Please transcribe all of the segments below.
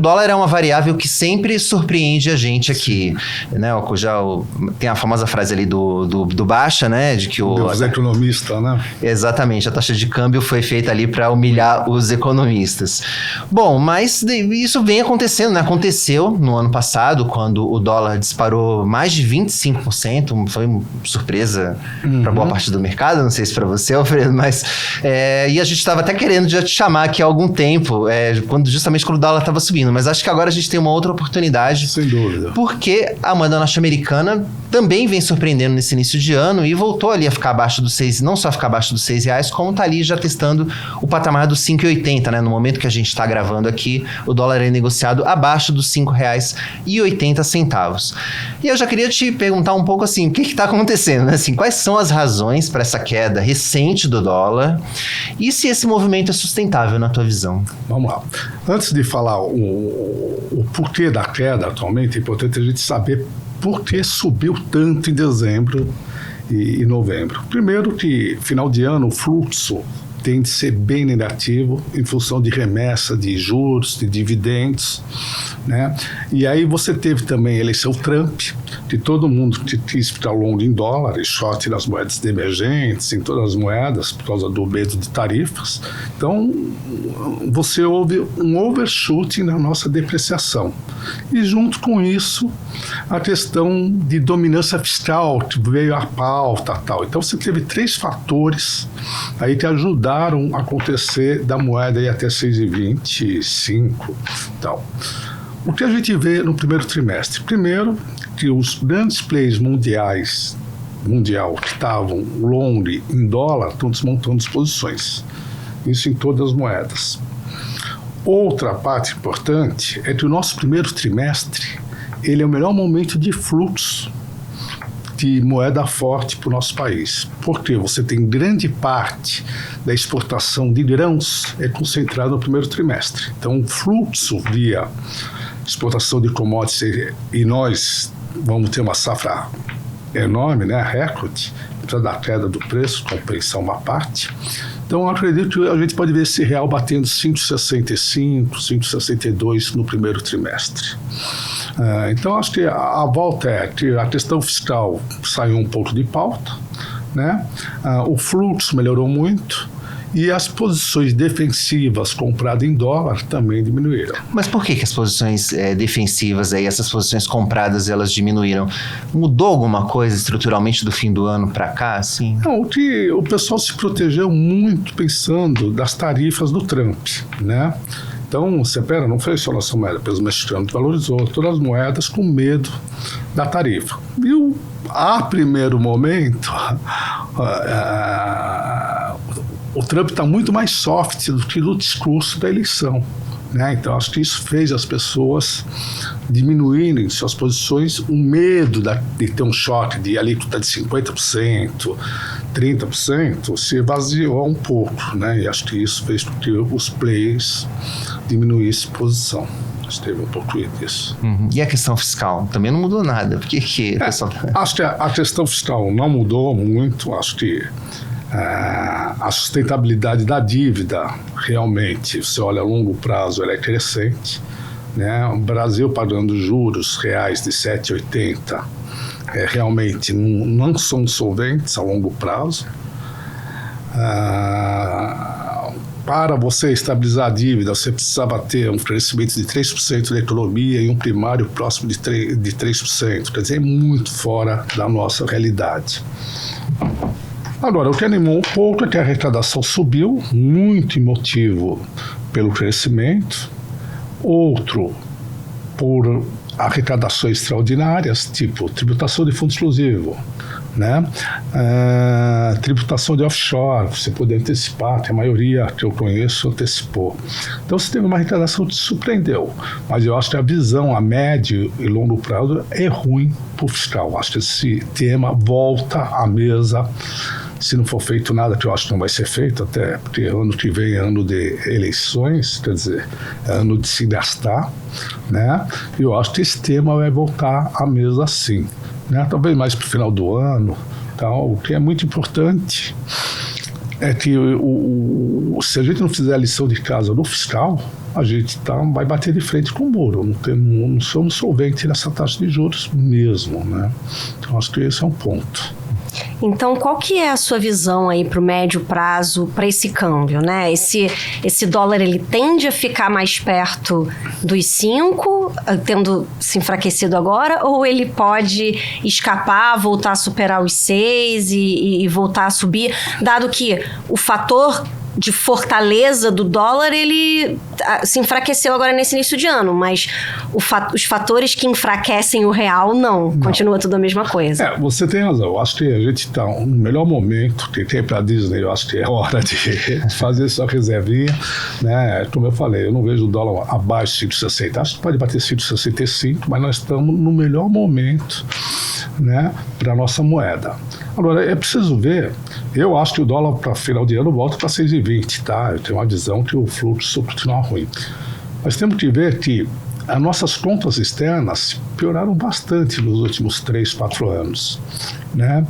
dólar é uma variável que sempre surpreende a gente aqui, né? Tem a famosa frase ali do Baixa, né? De que os economistas, né? Exatamente, a taxa de câmbio foi feita ali para humilhar os economistas. Bom, mas isso vem acontecendo, né? Aconteceu no ano passado, quando o dólar disparou mais de 25%, foi uma surpresa para boa parte do mercado, não sei se para você, Alfredo, mas e a gente estava até querendo já te chamar aqui há algum tempo, justamente quando o dólar estava subindo, mas acho que agora a gente tem uma outra oportunidade. Sem dúvida. Porque a moeda norte-americana também vem surpreendendo nesse início de ano e voltou ali a ficar abaixo dos 6, não só ficar abaixo dos R$6, como está ali já testando o patamar dos 5,80, né? No momento que a gente está gravando aqui, o dólar é negociado abaixo dos R$5,80. E eu já queria te perguntar um pouco assim, o que está acontecendo, né? Assim, quais são as razões para essa queda recente do dólar e se esse movimento é sustentável na tua visão? Vamos lá. Antes de falar o porquê da queda atualmente, é importante a gente saber por que subiu tanto em dezembro e novembro. Primeiro que, final de ano, o fluxo tende a ser bem negativo em função de remessa de juros, de dividendos, né? E aí você teve também a eleição Trump, que todo mundo quis ficar longo em dólar e short nas moedas emergentes, em todas as moedas, por causa do medo de tarifas. Então, você houve um overshooting na nossa depreciação. E junto com isso, a questão de dominância fiscal, que veio à pauta, tal. Então, você teve 3 fatores aí que ajudaram a acontecer da moeda ir até 6,25 e tal. O que a gente vê no primeiro trimestre? Primeiro, que os grandes players mundial que estavam long em dólar estão desmontando as posições. Isso em todas as moedas. Outra parte importante é que o nosso primeiro trimestre ele é o melhor momento de fluxo de moeda forte para o nosso país. Porque você tem grande parte da exportação de grãos é concentrada no primeiro trimestre. Então, o fluxo via exportação de commodities, e nós vamos ter uma safra enorme, né, recorde, da queda do preço, compensar uma parte. Então, eu acredito que a gente pode ver esse real batendo 5,65, 5,62 no primeiro trimestre. Então, acho que a volta é que a questão fiscal saiu um pouco de pauta, né? O fluxo melhorou muito e as posições defensivas compradas em dólar também diminuíram. Mas por que as posições defensivas, aí, essas posições compradas, elas diminuíram? Mudou alguma coisa estruturalmente do fim do ano para cá? Assim? Não, o pessoal se protegeu muito pensando das tarifas do Trump, né? Então, o CPERA não fez só nossa moeda, o peso mexicano valorizou todas as moedas com medo da tarifa. E a primeiro momento, o Trump está muito mais soft do que no discurso da eleição, né? Então, acho que isso fez as pessoas diminuírem suas posições, o medo de ter um choque de alíquota de 50%, 30%, se esvaziou um pouco, né? E acho que isso fez com que os players diminuíssem posição. Acho que teve um pouco disso. E a questão fiscal? Também não mudou nada. Por que pessoal... Acho que a questão fiscal não mudou muito. Acho que a sustentabilidade da dívida, realmente, você olha a longo prazo, ela é crescente, né? O Brasil pagando juros reais de 7,80 realmente não são solventes a longo prazo. Para você estabilizar a dívida, você precisava ter um crescimento de 3% da economia e um primário próximo de 3%. Quer dizer, é muito fora da nossa realidade. Agora, o que animou um pouco é que a arrecadação subiu, muito motivo pelo crescimento, outro por arrecadações extraordinárias, tipo tributação de fundo exclusivo, né? Tributação de offshore, você pode antecipar, que a maioria que eu conheço antecipou. Então você teve uma arrecadação que te surpreendeu, mas eu acho que a visão a médio e longo prazo é ruim para o fiscal. Acho que esse tema volta à mesa. Se não for feito nada, que eu acho que não vai ser feito, até porque ano que vem é ano de eleições, quer dizer, é ano de se gastar, né? E eu acho que esse tema vai voltar à mesa sim, né? Talvez mais para o final do ano, tal. O que é muito importante é que se a gente não fizer a lição de casa no fiscal, a gente vai bater de frente com o muro. Não somos solventes nessa taxa de juros mesmo, né? Então, acho que esse é um ponto. Então, qual que é a sua visão aí para o médio prazo, para esse câmbio, né? Esse dólar, ele tende a ficar mais perto dos 5, tendo se enfraquecido agora, ou ele pode escapar, voltar a superar os 6 e voltar a subir, dado que o fator de fortaleza do dólar, ele se enfraqueceu agora nesse início de ano, mas os fatores que enfraquecem o real, não. Continua tudo a mesma coisa. Você tem razão. Eu acho que a gente está no melhor momento, que tem para a Disney, eu acho que é hora de fazer sua reservinha, né? Como eu falei, eu não vejo o dólar abaixo de 5,60. Acho que pode bater 5,65, mas nós estamos no melhor momento, né, para a nossa moeda. Agora, é preciso ver, eu acho que o dólar para final de ano volta para 6,20, tá? Eu tenho uma visão que o fluxo continua ruim. Mas temos que ver que as nossas contas externas pioraram bastante nos últimos 3, 4 anos, né?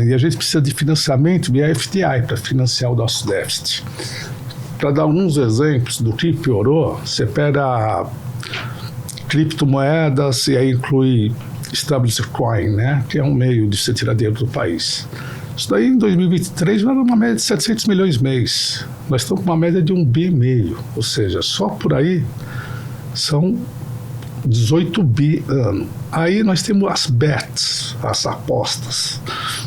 E a gente precisa de financiamento via FDI para financiar o nosso déficit. Para dar alguns exemplos do que piorou, você pega criptomoedas e aí inclui stablecoin, né, que é um meio de você tirar dinheiro do país. Isso daí em 2023 era uma média de 700 milhões mês. Nós estamos com uma média de 1,5 bi, ou seja, só por aí são 18 bi ano. Aí nós temos as bets, as apostas,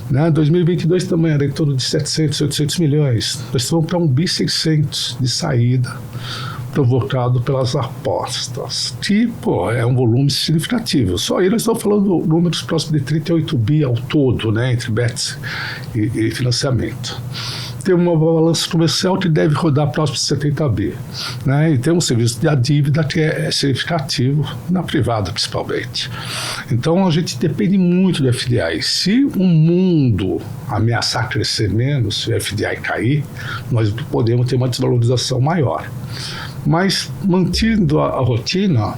né? 2022 também era em torno de 700, 800 milhões. Nós estamos para 1,6 bi de saída, provocado pelas apostas, que, é um volume significativo. Só aí nós estamos falando de números próximos de 38 bi ao todo, né, entre bets e financiamento. Tem uma balança comercial que deve rodar próximo de 70 bi, né? E tem um serviço de dívida que é significativo, na privada principalmente. Então a gente depende muito do FDI. Se o mundo ameaçar crescer menos, se o FDI cair, nós podemos ter uma desvalorização maior. Mas, mantendo a rotina,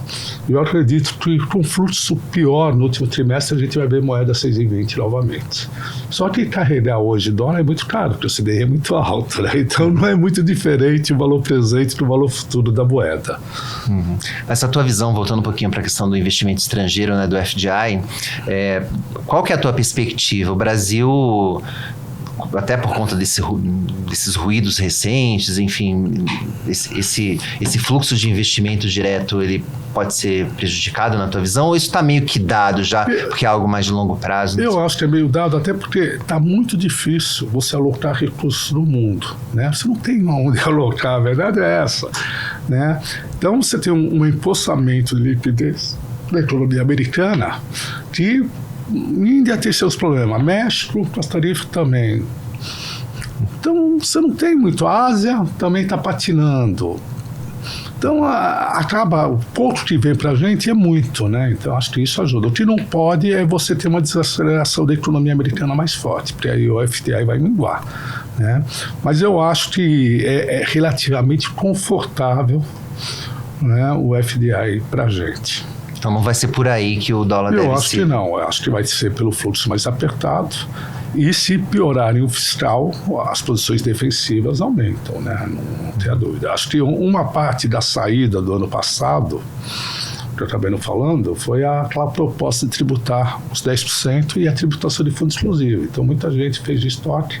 eu acredito que com fluxo pior no último trimestre, a gente vai ver moeda 6,20 novamente. Só que carregar hoje dólar é muito caro, porque o CDI é muito alto, né? Então não é muito diferente o valor presente do valor futuro da moeda. Uhum. Essa tua visão, voltando um pouquinho para a questão do investimento estrangeiro, né, do FDI, qual que é a tua perspectiva? O Brasil, até por conta desses ruídos recentes, enfim, esse fluxo de investimento direto, ele pode ser prejudicado na tua visão, ou isso está meio que dado já, porque é algo mais de longo prazo? Eu acho que é meio dado, até porque está muito difícil você alocar recursos no mundo, né? Você não tem onde alocar, a verdade é essa, né? Então você tem um empossamento de liquidez da economia americana que Índia tem seus problemas, México com as tarifas também. Então você não tem muito. A Ásia também está patinando. Então acaba, o pouco que vem para a gente é muito, né? Então acho que isso ajuda. O que não pode é você ter uma desaceleração da economia americana mais forte, porque aí o FDI vai minguar, né? Mas eu acho que é relativamente confortável, né, o FDI para a gente. Então não vai ser por aí que o dólar deve ser? Eu acho que não. Eu acho que vai ser pelo fluxo mais apertado. E se piorarem o fiscal, as posições defensivas aumentam, né? Não tenha dúvida. Acho que uma parte da saída do ano passado, que eu acabei não falando, foi aquela proposta de tributar os 10% e a tributação de fundo exclusivo. Então muita gente fez de estoque,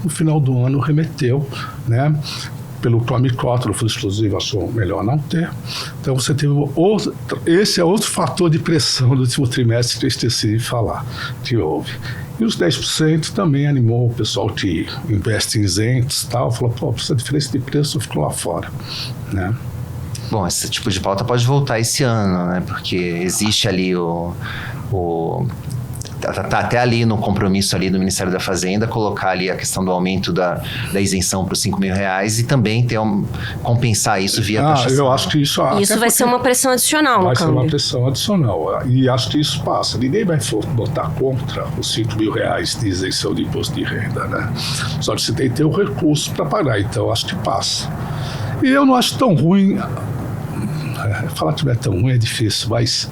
no final do ano remeteu, né? Pelo tome cota do fundo exclusivo, achou melhor não ter. Então você teve esse é outro fator de pressão do último trimestre que eu esqueci de falar, que houve. E os 10% também animou o pessoal que investe em isentos e tal, falou, essa diferença de preço ficou lá fora, né? Bom, esse tipo de pauta pode voltar esse ano, né? Porque existe ali tá até ali no compromisso ali do Ministério da Fazenda colocar ali a questão do aumento da isenção para os R$5.000 e também compensar isso via taxação. Eu acho que isso vai ser uma pressão adicional no câmbio. Vai ser uma pressão adicional e acho que isso passa. Ninguém vai botar contra os R$5.000 de isenção de imposto de renda, né? Só que você tem que ter o recurso para pagar, então acho que passa. E eu não acho tão ruim, falar que não é tão ruim é difícil, mas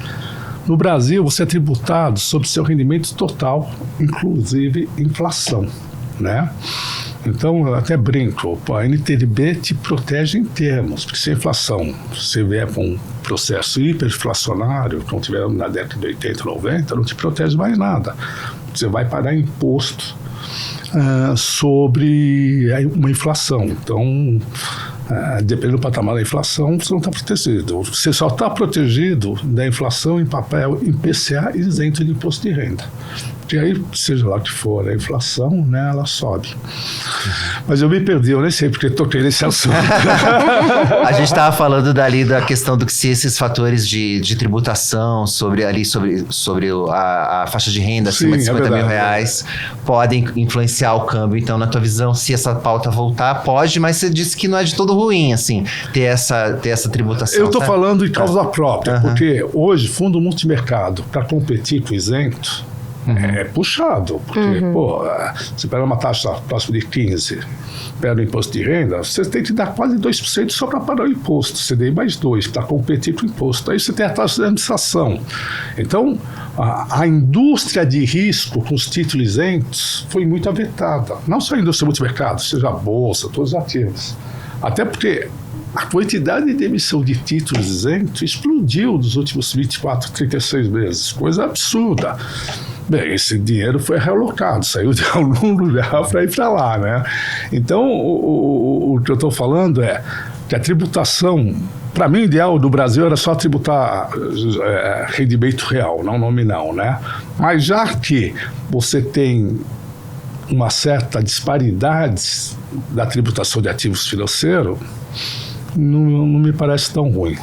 no Brasil, você é tributado sobre seu rendimento total, inclusive inflação, né? Então, eu até brinco, a NTNB te protege em termos, porque se a inflação, você vier com um processo hiperinflacionário, como tivemos na década de 80, 90, não te protege mais nada. Você vai pagar imposto sobre uma inflação. Então, dependendo do patamar da inflação, você não está protegido. Você só está protegido da inflação em papel IPCA isento de imposto de renda. E aí, seja lá o que for, a inflação, né, ela sobe. Mas eu me perdi, eu nem sei porque toquei nesse assunto. A gente estava falando da questão do que se esses fatores de tributação sobre a faixa de renda acima de 50 mil reais podem influenciar o câmbio. Então, na tua visão, se essa pauta voltar, pode, mas você disse que não é de todo ruim, assim, ter essa tributação. Eu estou falando de causa própria, porque hoje, fundo multimercado, para competir com o isento, é puxado, porque, você pega uma taxa próxima de 15%, pega o imposto de renda, você tem que dar quase 2% só para pagar o imposto, você tem mais 2% para competir com o imposto. Aí você tem a taxa de administração. Então, a indústria de risco com os títulos isentos foi muito afetada. Não só a indústria multimercado, seja a bolsa, todos os ativos. Até porque a quantidade de emissão de títulos isentos explodiu nos últimos 24, 36 meses. Coisa absurda. Bem, esse dinheiro foi realocado, saiu de algum lugar para ir para lá, né? Então, o que eu estou falando é que a tributação, para mim, o ideal do Brasil era só tributar rendimento real, não nominal, né? Mas já que você tem uma certa disparidade da tributação de ativos financeiros, não me parece tão ruim.